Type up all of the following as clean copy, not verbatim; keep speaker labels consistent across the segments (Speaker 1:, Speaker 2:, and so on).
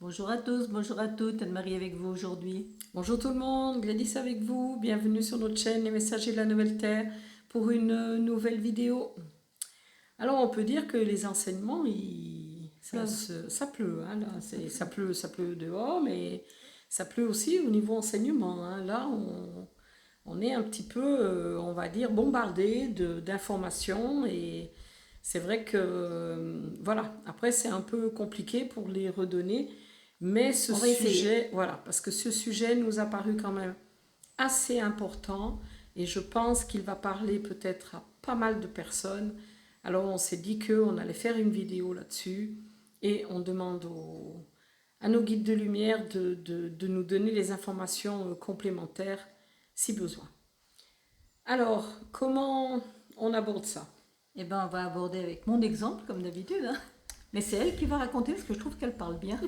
Speaker 1: Bonjour à tous, bonjour à toutes, Anne-Marie avec vous aujourd'hui.
Speaker 2: Bonjour tout le monde, Gladys avec vous. Bienvenue sur notre chaîne Les Messagers de la Nouvelle Terre pour une nouvelle vidéo. Alors on peut dire que les enseignements, ça pleut, hein, là. Ça pleut dehors, mais ça pleut aussi au niveau enseignement, hein. Là, on est un petit peu, on va dire, bombardé d'informations et c'est vrai que, voilà, après c'est un peu compliqué pour les redonner, mais ce
Speaker 1: On va essayer.
Speaker 2: sujet, voilà, parce que ce sujet nous a paru quand même assez important et je pense qu'il va parler peut-être à pas mal de personnes. Alors on s'est dit qu'on allait faire une vidéo là-dessus et on demande à nos guides de lumière de nous donner les informations complémentaires si besoin. Alors, comment on aborde ça?
Speaker 1: Eh bien, on va aborder avec mon exemple, comme d'habitude, hein. Mais c'est elle qui va raconter parce que je trouve qu'elle parle bien.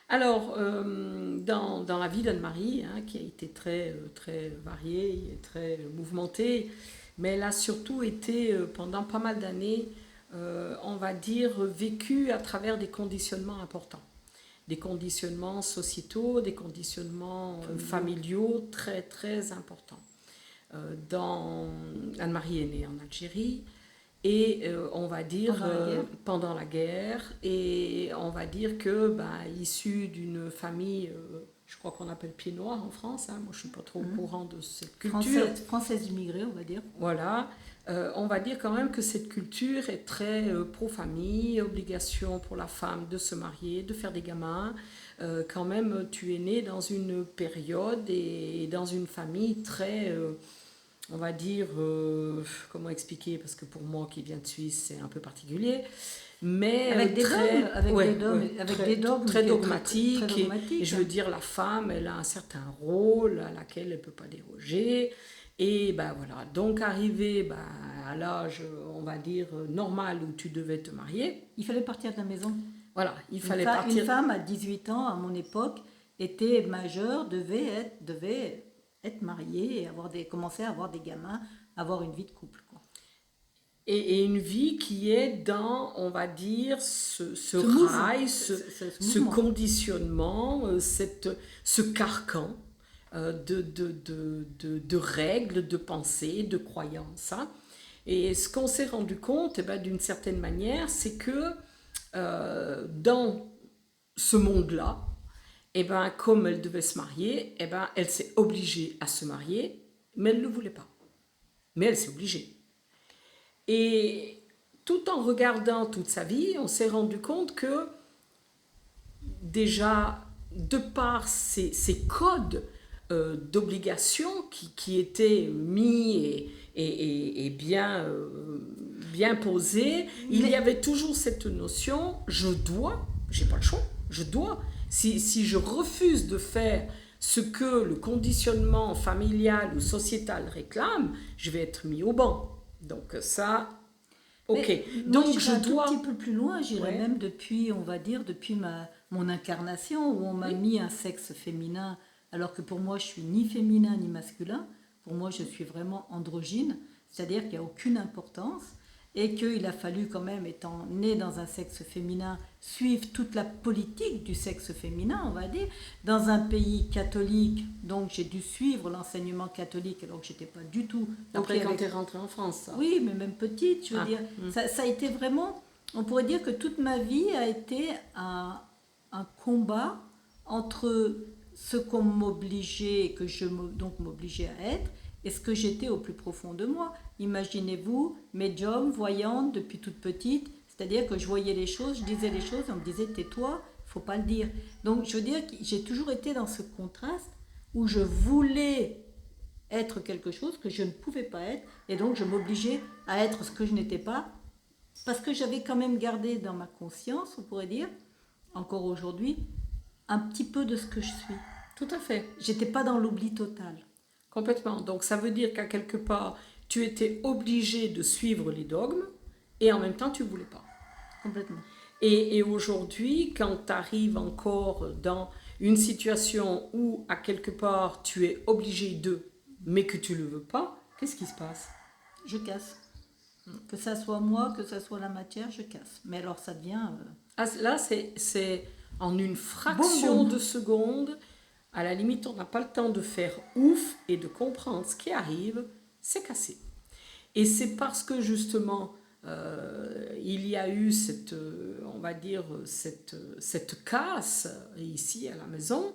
Speaker 2: Alors, dans la vie d'Anne-Marie, hein, qui a été très variée et très mouvementée, mais elle a surtout été, pendant pas mal d'années, on va dire, vécue à travers des conditionnements importants. Des conditionnements sociétaux, des conditionnements
Speaker 1: Familiaux.
Speaker 2: familiaux très importants. Anne-Marie est née en Algérie et on va dire
Speaker 1: Pendant la guerre.
Speaker 2: pendant la guerre et on va dire que issue d'une famille, je crois qu'on appelle pied noir en France, hein, moi je suis pas trop au courant de cette culture,
Speaker 1: Française immigrée, on va dire.
Speaker 2: voilà. On va dire quand même que cette culture est très pro-famille, obligation pour la femme de se marier, de faire des gamins. Quand même, tu es né dans une période et dans une famille très, on va dire, comment expliquer, parce que pour moi qui viens de Suisse, c'est un peu particulier, mais
Speaker 1: Avec des dogmes,
Speaker 2: très,
Speaker 1: avec
Speaker 2: ouais,
Speaker 1: des dogmes,
Speaker 2: ouais,
Speaker 1: avec des
Speaker 2: très,
Speaker 1: dogmes
Speaker 2: très
Speaker 1: qui est très
Speaker 2: dogmatique. Et
Speaker 1: dogmatique,
Speaker 2: je veux
Speaker 1: hein.
Speaker 2: dire, la femme, elle a un certain rôle à laquelle elle ne peut pas déroger. Et ben voilà, donc arrivé à l'âge, on va dire, normal où tu devais te marier,
Speaker 1: Il fallait partir de la maison.
Speaker 2: voilà, il
Speaker 1: Une,
Speaker 2: fallait
Speaker 1: une
Speaker 2: partir.
Speaker 1: femme à 18 ans, à mon époque, était majeure, devait être mariée et commencer à avoir des gamins, avoir une vie de couple, quoi.
Speaker 2: Et une vie qui est dans, on va dire, ce
Speaker 1: Ce move,
Speaker 2: rail,
Speaker 1: ce
Speaker 2: ce
Speaker 1: mouvement.
Speaker 2: conditionnement, ce carcan de règles, de pensées, de croyances, hein. Et ce qu'on s'est rendu compte, eh ben, d'une certaine manière, c'est que dans ce monde-là, eh ben, comme elle devait se marier, eh ben, elle s'est obligée à se marier, mais elle ne le voulait pas. Mais elle s'est obligée. Et tout en regardant toute sa vie, on s'est rendu compte que déjà, de par ces codes d'obligation qui étaient mis et bien posés, il y
Speaker 1: Mais,
Speaker 2: avait toujours cette notion, je dois, j'ai pas le choix, je dois. Si je refuse de faire ce que le conditionnement familial ou sociétal réclame, je vais être mis au banc. Donc ça, ok.
Speaker 1: moi,
Speaker 2: Donc
Speaker 1: j'irais
Speaker 2: je
Speaker 1: un tout petit
Speaker 2: dois.
Speaker 1: peu plus loin, j'irais
Speaker 2: Ouais.
Speaker 1: même depuis, on va dire, depuis mon incarnation, où on m'a
Speaker 2: Oui.
Speaker 1: mis un sexe féminin, alors que pour moi, je suis ni féminin ni masculin. Pour moi, je suis vraiment androgyne, c'est-à-dire qu'il n'y a aucune importance, et qu'il a fallu quand même, étant né dans un sexe féminin, suivre toute la politique du sexe féminin, on va dire, dans un pays catholique, donc j'ai dû suivre l'enseignement catholique, alors que j'étais pas du tout ok
Speaker 2: Après, quand
Speaker 1: avec.
Speaker 2: tu es rentrée en France, ça.
Speaker 1: Oui, mais même petite, je veux
Speaker 2: Ah,
Speaker 1: dire, ça a été vraiment, on pourrait dire que toute ma vie a été un combat entre ce qu'on m'obligeait, que donc m'obligeais à être, et ce que j'étais au plus profond de moi. Imaginez-vous, médium, voyante depuis toute petite, c'est-à-dire que je voyais les choses, je disais les choses, on me disait tais-toi, faut pas le dire. Donc je veux dire que j'ai toujours été dans ce contraste où je voulais être quelque chose que je ne pouvais pas être, et donc je m'obligeais à être ce que je n'étais pas, parce que j'avais quand même gardé dans ma conscience, on pourrait dire, encore aujourd'hui, un petit peu de ce que je suis.
Speaker 2: tout à fait.
Speaker 1: J'étais pas dans l'oubli total,
Speaker 2: Complètement. Donc ça veut dire qu'à quelque part, tu étais obligé de suivre les dogmes et en même temps, tu ne voulais pas.
Speaker 1: complètement.
Speaker 2: Et aujourd'hui, quand tu arrives encore dans une situation où, à quelque part, tu es obligé de, mais que tu ne le veux pas, qu'est-ce qui se passe?
Speaker 1: Je casse. Que ça soit moi, que ça soit la matière, je casse. Mais alors ça devient.
Speaker 2: Ah, là, c'est en une fraction de seconde. À la limite, on n'a pas le temps de faire ouf et de comprendre ce qui arrive, c'est cassé. Et c'est parce que justement, il y a eu cette, on va dire, cette casse ici à la maison,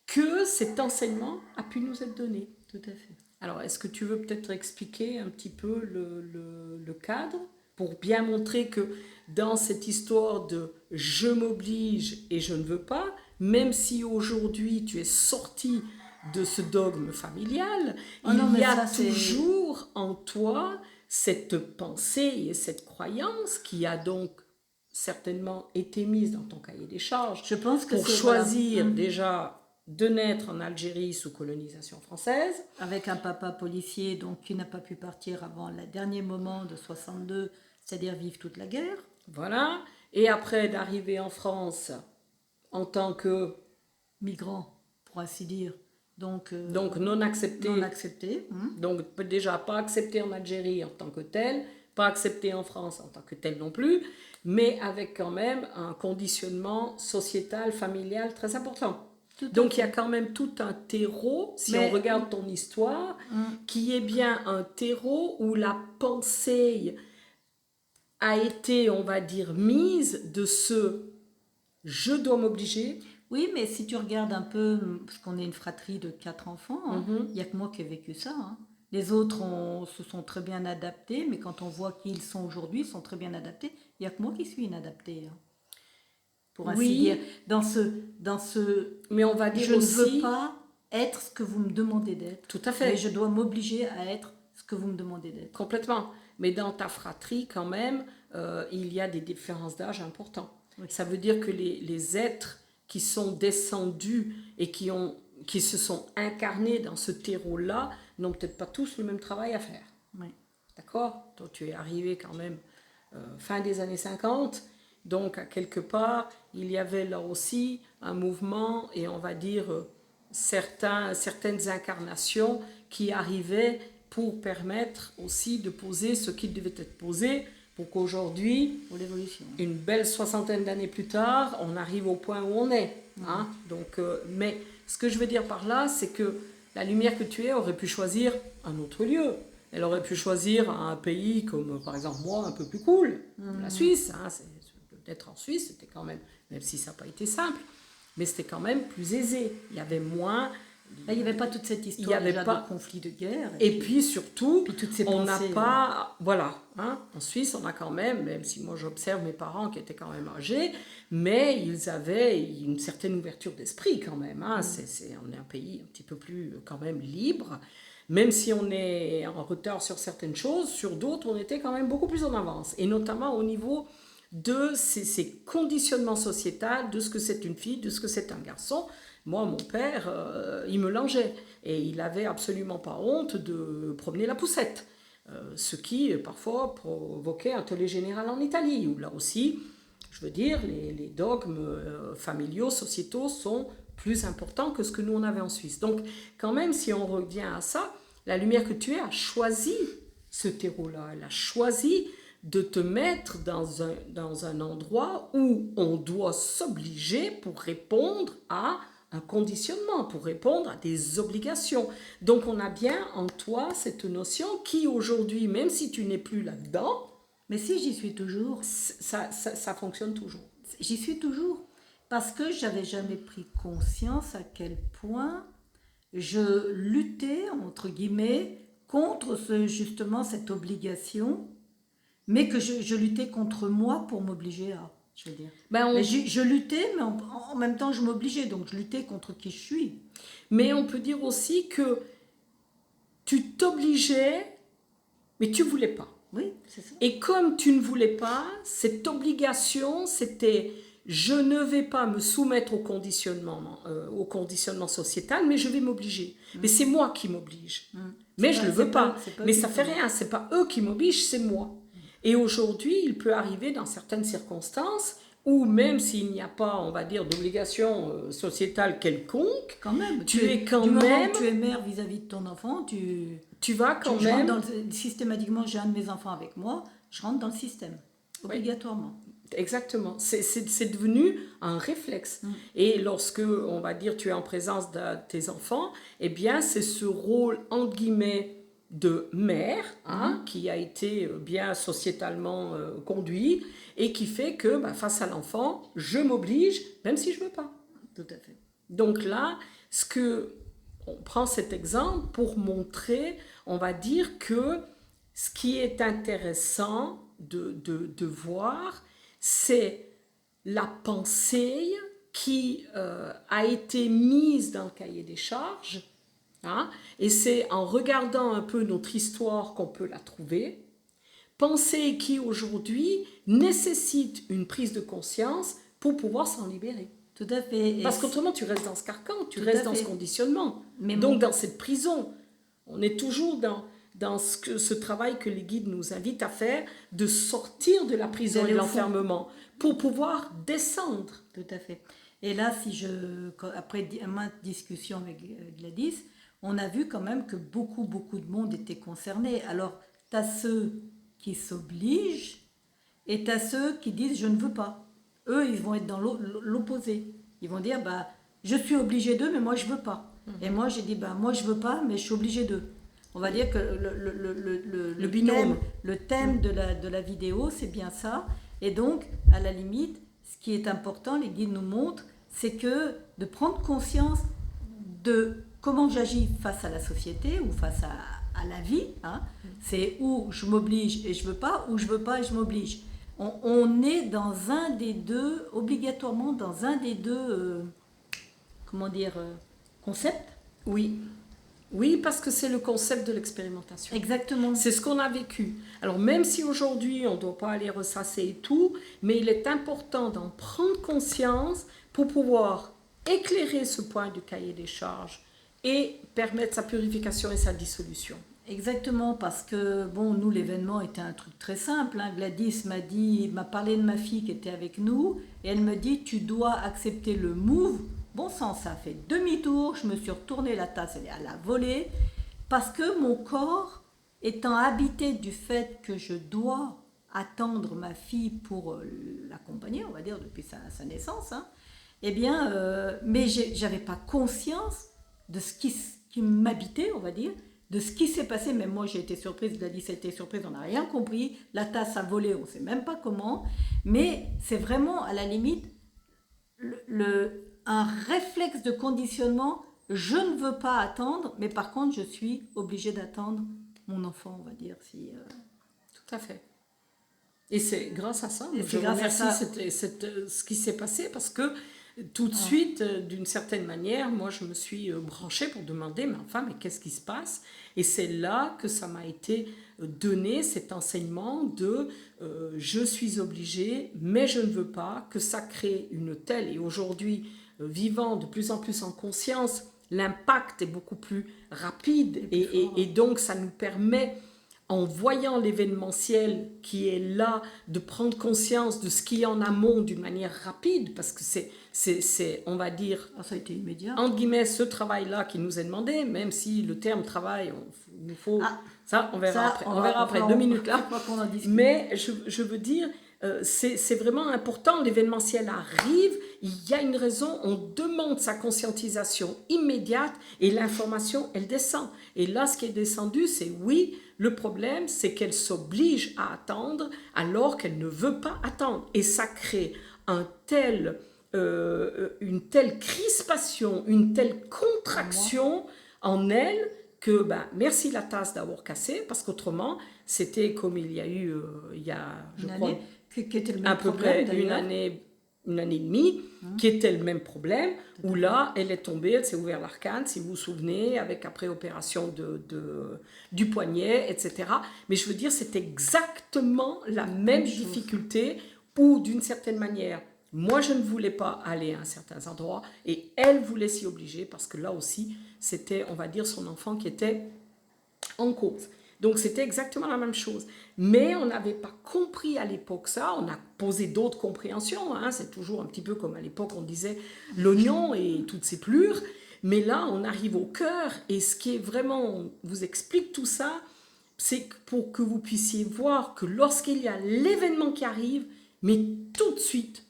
Speaker 2: que cet enseignement a pu nous être donné.
Speaker 1: Tout à fait.
Speaker 2: Alors, est-ce que tu veux peut-être expliquer un petit peu le cadre pour bien montrer que dans cette histoire de « je m'oblige et je ne veux pas », même si aujourd'hui tu es sorti de ce dogme familial, il y a toujours en toi cette pensée et cette croyance qui a donc certainement été mise dans ton cahier des charges.
Speaker 1: Je pense que
Speaker 2: pour choisir déjà de naître en Algérie sous colonisation française.
Speaker 1: Avec un papa policier donc, qui n'a pas pu partir avant le dernier moment de 62, c'est-à-dire vivre toute la guerre.
Speaker 2: Voilà. Et après d'arriver en France en tant que
Speaker 1: migrant, pour ainsi dire. Donc
Speaker 2: non accepté.
Speaker 1: Non accepté.
Speaker 2: Donc déjà pas accepté en Algérie en tant que tel, pas accepté en France en tant que tel non plus, mais avec quand même un conditionnement sociétal, familial très important. Donc il y a quand même tout un terreau, si on regarde ton histoire, qui est bien un terreau où la pensée a été, on va dire, mise de ce « je dois m'obliger ».
Speaker 1: Oui, mais si tu regardes un peu, parce qu'on est une fratrie de 4 enfants, il n'y a que moi qui ai vécu ça. Les autres se sont très bien adaptés, mais quand on voit qui ils sont aujourd'hui, ils sont très bien adaptés. Il n'y a que moi qui suis inadaptée. Pour ainsi dire, dans ce
Speaker 2: mais on va dire
Speaker 1: je
Speaker 2: aussi,
Speaker 1: ne veux pas être ce que vous me demandez d'être.
Speaker 2: Tout à fait.
Speaker 1: Mais je dois m'obliger à être ce que vous me demandez d'être.
Speaker 2: Complètement. Mais dans ta fratrie, quand même, il y a des différences d'âge importantes. Oui. Ça veut dire que les êtres qui sont descendus et qui se sont incarnés dans ce terreau-là n'ont peut-être pas tous le même travail à faire.
Speaker 1: Oui.
Speaker 2: D'accord ? Toi, tu es arrivé quand même fin des années 50. Donc, à quelque part, il y avait là aussi un mouvement et on va dire certaines incarnations qui arrivaient pour permettre aussi de poser ce qui devait être posé pour qu'aujourd'hui,
Speaker 1: pour l'évolution,
Speaker 2: une belle 60aine d'années plus tard, on arrive au point où on est. Hein? Donc, mais ce que je veux dire par là, c'est que la lumière que tu es aurait pu choisir un autre lieu. Elle aurait pu choisir un pays comme, par exemple, moi, un peu plus cool, la Suisse. Hein? D'être en Suisse, c'était quand même si ça n'a pas été simple, mais c'était quand même plus aisé. Il y avait moins...
Speaker 1: Là, il n'y avait pas toute cette histoire de conflit de guerre.
Speaker 2: Et puis surtout,
Speaker 1: toutes ces
Speaker 2: on n'a pas... Voilà, hein, en Suisse, on a quand même si moi j'observe mes parents qui étaient quand même âgés, mais ils avaient une certaine ouverture d'esprit quand même. Hein. On est un pays un petit peu plus quand même libre, même si on est en retard sur certaines choses, sur d'autres, on était quand même beaucoup plus en avance. Et notamment au niveau de ces conditionnements sociétals, de ce que c'est une fille, de ce que c'est un garçon. Moi, mon père, il me langeait et il n'avait absolument pas honte de promener la poussette, ce qui parfois provoquait un tollé général en Italie, où là aussi, je veux dire, les dogmes familiaux, sociétaux sont plus importants que ce que nous on avait en Suisse. Donc, quand même, si on revient à ça, la lumière que tu es a choisi ce terreau-là, elle a choisi de te mettre dans un endroit où on doit s'obliger pour répondre à un conditionnement, pour répondre à des obligations. Donc on a bien en toi cette notion qui aujourd'hui, même si tu n'es plus là-dedans,
Speaker 1: mais si j'y suis toujours,
Speaker 2: ça fonctionne toujours.
Speaker 1: J'y suis toujours, parce que j'avais jamais pris conscience à quel point je luttais, entre guillemets, contre justement cette obligation, mais que je luttais contre moi pour m'obliger à, je veux dire. Mais je luttais, mais en même temps je m'obligeais, donc je luttais contre qui je suis.
Speaker 2: Mais on peut dire aussi que tu t'obligeais, mais tu voulais pas.
Speaker 1: Oui, c'est ça.
Speaker 2: Et comme tu ne voulais pas, cette obligation, c'était je ne vais pas me soumettre au conditionnement sociétal, mais je vais m'obliger. Mais c'est moi qui m'oblige. Mais je ne le veux pas. Mais ça fait rien, c'est pas eux qui m'obligent, c'est moi. Et aujourd'hui, il peut arriver dans certaines circonstances où même s'il n'y a pas, on va dire, d'obligation sociétale quelconque,
Speaker 1: quand même,
Speaker 2: tu es quand
Speaker 1: du
Speaker 2: même...
Speaker 1: moment que tu es mère vis-à-vis de ton enfant,
Speaker 2: tu vas quand même...
Speaker 1: Systématiquement, j'ai un de mes enfants avec moi, je rentre dans le système, obligatoirement.
Speaker 2: Exactement. C'est devenu un réflexe. Et lorsque, on va dire, tu es en présence de tes enfants, eh bien, c'est ce rôle, entre guillemets, de mère, qui a été bien sociétalement conduit et qui fait que, face à l'enfant, je m'oblige, même si je ne veux pas.
Speaker 1: Tout à fait.
Speaker 2: Donc là, on prend cet exemple pour montrer, on va dire que ce qui est intéressant de voir, c'est la pensée qui a été mise dans le cahier des charges, et c'est en regardant un peu notre histoire qu'on peut la trouver. Pensée qui aujourd'hui nécessite une prise de conscience pour pouvoir s'en libérer.
Speaker 1: Tout à fait.
Speaker 2: Parce qu'autrement, tu restes dans ce carcan, tu restes dans ce conditionnement.
Speaker 1: Mais
Speaker 2: donc, dans cette prison, on est toujours dans ce travail que les guides nous invitent à faire, de sortir de la prison et de l'enfermement pour pouvoir descendre.
Speaker 1: Tout à fait. Et là, après maintes discussions avec Gladys, on a vu quand même que beaucoup de monde était concerné. Alors, tu as ceux qui s'obligent et tu as ceux qui disent « je ne veux pas ». Eux, ils vont être dans l'opposé. Ils vont dire je suis obligé d'eux, mais moi, je ne veux pas. Et moi, j'ai dit moi, je ne veux pas, mais je suis obligé d'eux. On va dire que le binôme, le thème de la vidéo, c'est bien ça. Et donc, à la limite, ce qui est important, les guides nous montrent, c'est que de prendre conscience de comment j'agis face à la société ou face à la vie. C'est où je m'oblige et je ne veux pas, ou je ne veux pas et je m'oblige. On est dans un des deux, obligatoirement dans un des deux, concepts.
Speaker 2: Oui, parce que c'est le concept de l'expérimentation.
Speaker 1: Exactement.
Speaker 2: C'est ce qu'on a vécu. Alors même si aujourd'hui on ne doit pas aller ressasser et tout, mais il est important d'en prendre conscience pour pouvoir éclairer ce point du cahier des charges et permettre sa purification et sa dissolution.
Speaker 1: Exactement, parce que nous, l'événement était un truc très simple. Gladys m'a parlé de ma fille qui était avec nous, et elle me dit tu dois accepter le move. Bon sang, ça a fait demi-tour, je me suis retournée, la tasse elle a volé, parce que mon corps étant habité du fait que je dois attendre ma fille pour l'accompagner, on va dire, depuis sa naissance, eh bien, mais j'avais pas conscience de ce qui m'habitait, on va dire, de ce qui s'est passé. Même moi, j'ai été surprise, Gladys a été surprise, on n'a rien compris, la tasse a volé, on ne sait même pas comment, mais c'est vraiment, à la limite, un réflexe de conditionnement. Je ne veux pas attendre, mais par contre, je suis obligée d'attendre mon enfant, on va dire.
Speaker 2: Tout à fait. Et c'est grâce à ça,
Speaker 1: je remercie
Speaker 2: ce qui s'est passé, parce que tout de suite, d'une certaine manière, moi je me suis branchée pour demander, mais qu'est-ce qui se passe? Et c'est là que ça m'a été donné, cet enseignement de je suis obligée, mais je ne veux pas, que ça crée une telle, et aujourd'hui, vivant de plus en plus en conscience, l'impact est beaucoup plus rapide, et donc ça nous permet, en voyant l'événementiel qui est là, de prendre conscience de ce qu'il y a en amont d'une manière rapide, parce que c'est on va dire,
Speaker 1: ça a été immédiat.
Speaker 2: Entre guillemets, ce travail-là qui nous est demandé, même si le terme travail, il nous faut... ça, on verra après. On verra après, 2 minutes là. Mais je veux dire, c'est vraiment important, l'événementiel arrive, il y a une raison, on demande sa conscientisation immédiate et l'information, elle descend. Et là, ce qui est descendu, c'est oui, le problème, c'est qu'elle s'oblige à attendre alors qu'elle ne veut pas attendre. Et ça crée une telle crispation, une telle contraction en elle que, merci la tasse d'avoir cassé, parce qu'autrement, c'était comme il y a eu, je crois,
Speaker 1: qui était le même
Speaker 2: à peu près une année et demie, qui était le même problème, où là, elle est tombée, elle s'est ouvert l'arcane, si vous vous souvenez, avec après opération du poignet, etc. Mais je veux dire, c'est exactement la même difficulté, où d'une certaine manière, moi, je ne voulais pas aller à un certain endroit, et elle voulait s'y obliger, parce que là aussi, c'était, on va dire, son enfant qui était en cause. Donc, c'était exactement la même chose. Mais on n'avait pas compris à l'époque ça. On a posé d'autres compréhensions. C'est toujours un petit peu comme à l'époque, on disait l'oignon et toutes ses plures. Mais là, on arrive au cœur. Et ce qui est vraiment, on vous explique tout ça, c'est pour que vous puissiez voir que lorsqu'il y a l'événement qui arrive, Mais tout de suite,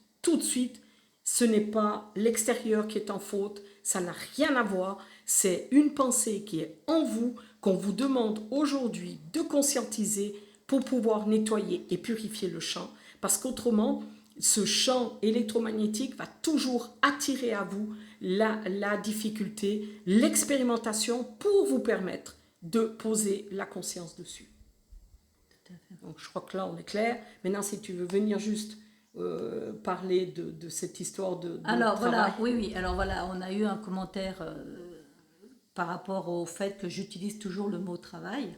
Speaker 2: ce n'est pas l'extérieur qui est en faute, ça n'a rien à voir, c'est une pensée qui est en vous, qu'on vous demande aujourd'hui de conscientiser pour pouvoir nettoyer et purifier le champ, parce qu'autrement, ce champ électromagnétique va toujours attirer à vous la difficulté, l'expérimentation pour vous permettre de poser la conscience dessus. Donc je crois que là on est clair. Maintenant si tu veux venir juste parler de cette histoire de
Speaker 1: Alors
Speaker 2: travail.
Speaker 1: voilà, oui. Alors voilà, on a eu un commentaire par rapport au fait que j'utilise toujours le mot travail.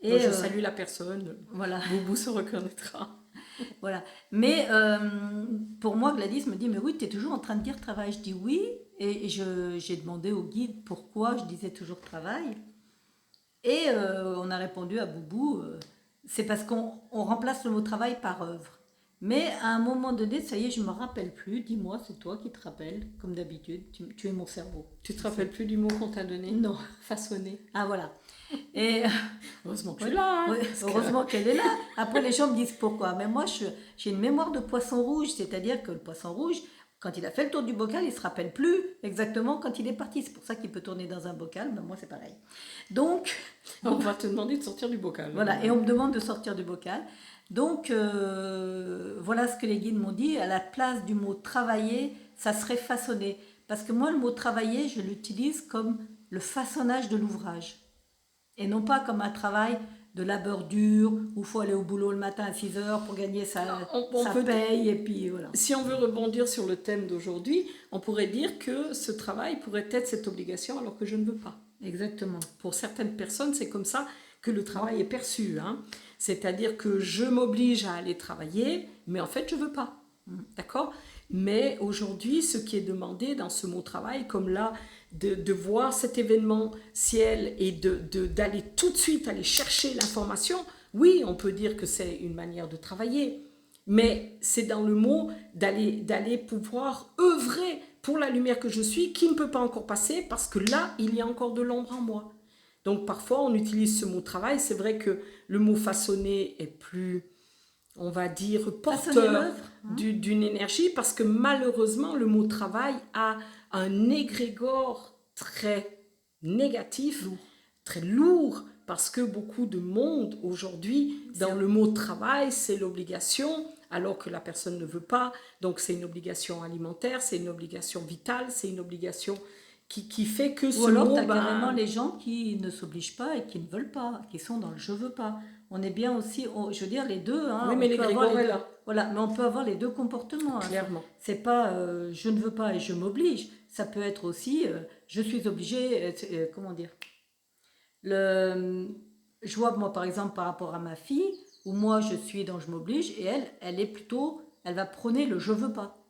Speaker 2: Et je salue la personne.
Speaker 1: Voilà.
Speaker 2: Boubou se reconnaîtra.
Speaker 1: Voilà. Mais pour moi, Gladys me dit, mais oui, tu es toujours en train de dire travail. Je dis oui. Et j'ai demandé au guide pourquoi je disais toujours travail. Et on a répondu à Boubou, c'est parce qu'on remplace le mot travail par œuvre. Mais à un moment donné, ça y est, je ne me rappelle plus. Dis-moi, c'est toi qui te rappelles, comme d'habitude. Tu es mon cerveau.
Speaker 2: Tu te rappelles plus du mot qu'on t'a donné?
Speaker 1: Non.
Speaker 2: Façonné.
Speaker 1: Ah voilà. Et
Speaker 2: heureusement que tu es là.
Speaker 1: Ouais, heureusement qu'elle est là. Après, les gens me disent pourquoi. Mais moi, j'ai une mémoire de poisson rouge. C'est-à-dire que le poisson rouge, quand il a fait le tour du bocal, il ne se rappelle plus exactement quand il est parti. C'est pour ça qu'il peut tourner dans un bocal. Ben, moi, c'est pareil. Donc,
Speaker 2: on va te demander de sortir du bocal.
Speaker 1: Voilà, et on me demande de sortir du bocal. Donc, voilà ce que les guides m'ont dit. À la place du mot travailler, ça serait façonner. Parce que moi, le mot travailler, je l'utilise comme le façonnage de l'ouvrage. Et non pas comme un travail de labeur dur, où il faut aller au boulot le matin à 6 heures pour gagner sa paye. Et puis voilà.
Speaker 2: Si on veut rebondir sur le thème d'aujourd'hui, on pourrait dire que ce travail pourrait être cette obligation alors que je ne veux pas.
Speaker 1: Exactement.
Speaker 2: Pour certaines personnes, c'est comme ça que le travail est perçu. C'est-à-dire que je m'oblige à aller travailler, mais en fait, je ne veux pas. D'accord ? Mais aujourd'hui, ce qui est demandé dans ce mot travail, comme là, de voir cet événementiel et d'aller tout de suite aller chercher l'information, oui, on peut dire que c'est une manière de travailler, mais c'est dans le mot d'aller pouvoir œuvrer pour la lumière que je suis, qui ne peut pas encore passer, parce que là, il y a encore de l'ombre en moi. Donc parfois, on utilise ce mot travail. C'est vrai que le mot façonner est plus, on va dire, porteur d'une énergie, parce que malheureusement, le mot travail a un égrégore très négatif, très lourd, parce que beaucoup de monde aujourd'hui, dans le mot travail, c'est l'obligation, alors que la personne ne veut pas. Donc c'est une obligation alimentaire, c'est une obligation vitale, c'est une obligation qui fait que ce mot...
Speaker 1: Ou alors, tu as carrément les gens qui ne s'obligent pas et qui ne veulent pas, qui sont dans le « je veux pas ». On est bien aussi, je veux dire, les deux.
Speaker 2: Oui, mais l'égrégore est là.
Speaker 1: Voilà, mais on peut avoir les deux comportements.
Speaker 2: Clairement.
Speaker 1: C'est pas je ne veux pas et je m'oblige. Ça peut être aussi je suis obligée, comment dire. Je vois, moi, par exemple, par rapport à ma fille, où moi, je suis dans je m'oblige, et elle est plutôt, elle va prôner le je veux pas.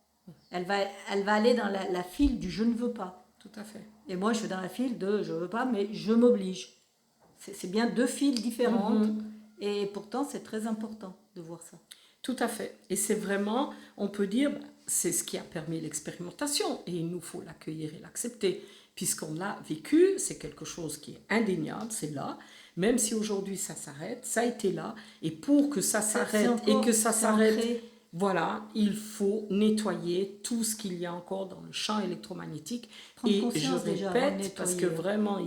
Speaker 1: Elle va aller dans la file du je ne veux pas.
Speaker 2: Tout à fait.
Speaker 1: Et moi, je suis dans la file de je veux pas, mais je m'oblige. C'est bien deux files différentes. Et pourtant, c'est très important de voir ça.
Speaker 2: Tout à fait. Et c'est vraiment, on peut dire, c'est ce qui a permis l'expérimentation. Et il nous faut l'accueillir et l'accepter. Puisqu'on l'a vécu, c'est quelque chose qui est indéniable, c'est là. Même si aujourd'hui ça s'arrête, ça a été là. Et pour que ça s'arrête et que ça s'arrête, voilà, il faut nettoyer tout ce qu'il y a encore dans le champ électromagnétique. Et je répète, parce que vraiment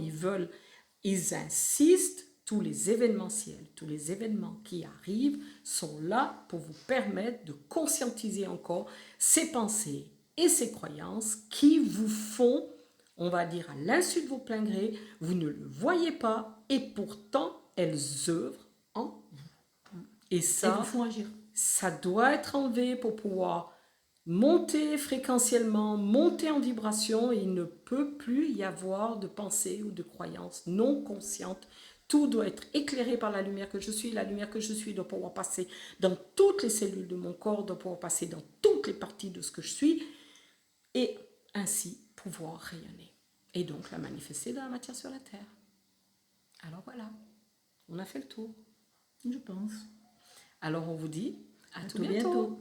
Speaker 2: ils insistent, tous les événementiels, tous les événements qui arrivent sont là pour vous permettre de conscientiser encore ces pensées et ces croyances qui vous font, on va dire à l'insu de vos pleins grés, vous ne le voyez pas et pourtant elles œuvrent en vous. Et ça,
Speaker 1: vous font agir.
Speaker 2: Ça doit être enlevé pour pouvoir monter fréquentiellement, monter en vibration, et il ne peut plus y avoir de pensée ou de croyances non conscientes. Tout doit être éclairé par la lumière que je suis. La lumière que je suis doit pouvoir passer dans toutes les cellules de mon corps, doit pouvoir passer dans toutes les parties de ce que je suis, et ainsi pouvoir rayonner. Et donc la manifester dans la matière sur la terre. Alors voilà, on a fait le tour.
Speaker 1: Je pense.
Speaker 2: Alors on vous dit à tout bientôt.